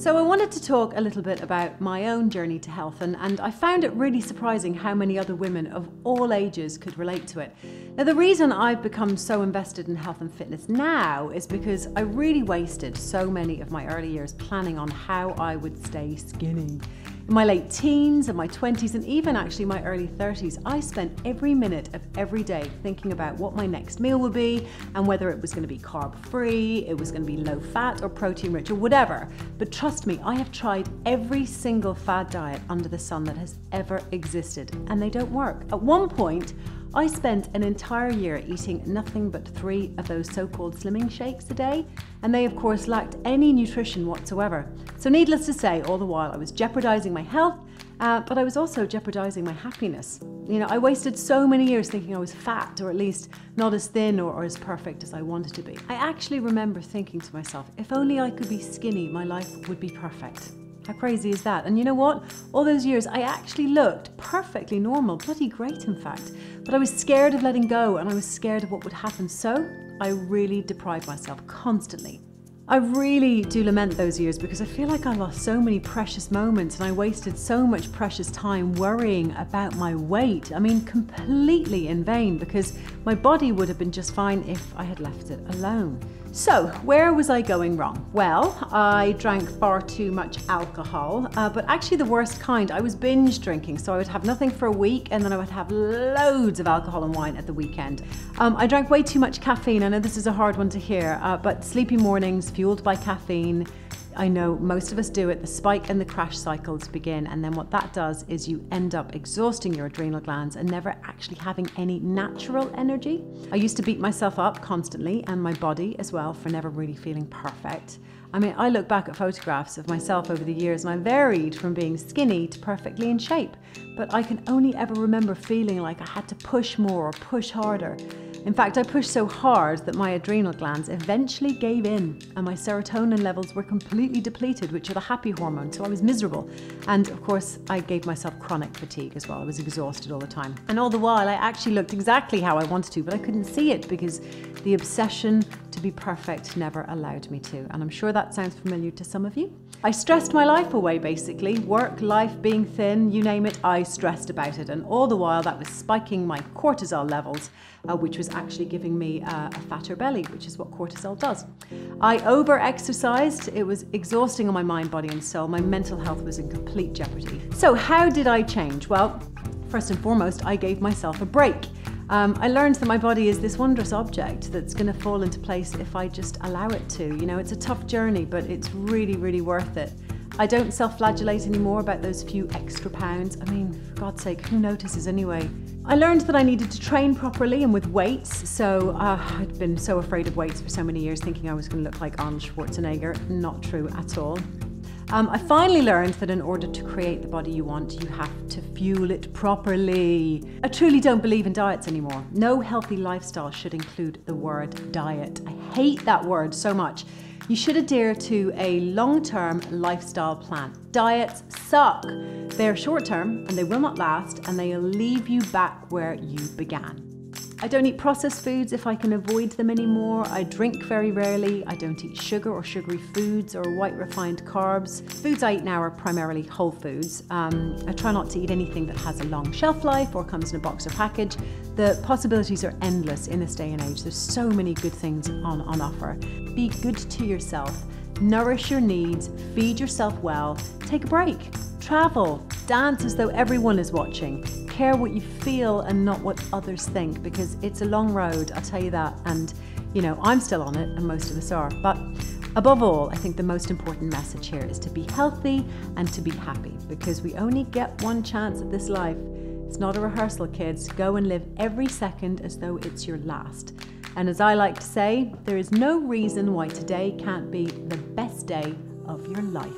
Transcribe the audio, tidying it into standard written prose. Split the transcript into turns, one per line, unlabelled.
So I wanted to talk a little bit about my own journey to health, and I found it really surprising how many other women of all ages could relate to it. Now, the reason I've become so invested in health and fitness now is because I really wasted so many of my early years planning on how I would stay skinny. In my late teens and my 20s and even actually my early 30s, I spent every minute of every day thinking about what my next meal would be and whether it was going to be carb-free, it was going to be low-fat or protein-rich or whatever. But trust me, I have tried every single fad diet under the sun that has ever existed, and they don't work. At one point, I spent an entire year eating nothing but 3 of those so-called slimming shakes a day, and they of course lacked any nutrition whatsoever. So needless to say, all the while I was jeopardizing my health, but I was also jeopardizing my happiness. You know, I wasted so many years thinking I was fat, or at least not as thin or as perfect as I wanted to be. I actually remember thinking to myself, if only I could be skinny, my life would be perfect. How crazy is that? And you know what? All those years I actually looked perfectly normal, bloody great in fact. But I was scared of letting go, and I was scared of what would happen, so I really deprived myself constantly. I really do lament those years because I feel like I lost so many precious moments and I wasted so much precious time worrying about my weight. I mean, completely in vain, because my body would have been just fine if I had left it alone. So, where was I going wrong? Well, I drank far too much alcohol, but actually the worst kind. I was binge drinking, so I would have nothing for a week and then I would have loads of alcohol and wine at the weekend. I drank way too much caffeine. I know this is a hard one to hear, but sleepy mornings fueled by caffeine. I know most of us do it. The spike and the crash cycles begin, and then what that does is you end up exhausting your adrenal glands and never actually having any natural energy. I used to beat myself up constantly, and my body as well, for never really feeling perfect. I mean, I look back at photographs of myself over the years and I varied from being skinny to perfectly in shape, but I can only ever remember feeling like I had to push more or push harder. In fact, I pushed so hard that my adrenal glands eventually gave in and my serotonin levels were completely depleted, which are the happy hormone, so I was miserable. And of course, I gave myself chronic fatigue as well. I was exhausted all the time. And all the while, I actually looked exactly how I wanted to, but I couldn't see it because the obsession to be perfect never allowed me to. And I'm sure that sounds familiar to some of you. I stressed my life away, basically. Work, life, being thin, you name it, I stressed about it. And all the while that was spiking my cortisol levels, which was actually giving me a fatter belly, which is what cortisol does. I over-exercised. It was exhausting on my mind, body and soul. My mental health was in complete jeopardy. So how did I change? Well, first and foremost, I gave myself a break. I learned that my body is this wondrous object that's going to fall into place if I just allow it to. You know, it's a tough journey, but it's really, really worth it. I don't self-flagellate anymore about those few extra pounds. I mean, for God's sake, who notices anyway? I learned that I needed to train properly and with weights. So I'd been so afraid of weights for so many years, thinking I was going to look like Arnold Schwarzenegger. Not true at all. I finally learned that in order to create the body you want, you have to fuel it properly. I truly don't believe in diets anymore. No healthy lifestyle should include the word diet. I hate that word so much. You should adhere to a long-term lifestyle plan. Diets suck. They're short-term and they will not last, and they'll leave you back where you began. I don't eat processed foods if I can avoid them anymore. I drink very rarely. I don't eat sugar or sugary foods or white refined carbs. Foods I eat now are primarily whole foods. I try not to eat anything that has a long shelf life or comes in a box or package. The possibilities are endless in this day and age. There's so many good things on offer. Be good to yourself. Nourish your needs. Feed yourself well. Take a break. Travel. Dance as though everyone is watching. Care what you feel and not what others think, because it's a long road, I'll tell you that. And, you know, I'm still on it and most of us are. But above all, I think the most important message here is to be healthy and to be happy, because we only get one chance at this life. It's not a rehearsal, kids. Go and live every second as though it's your last. And as I like to say, there is no reason why today can't be the best day of your life.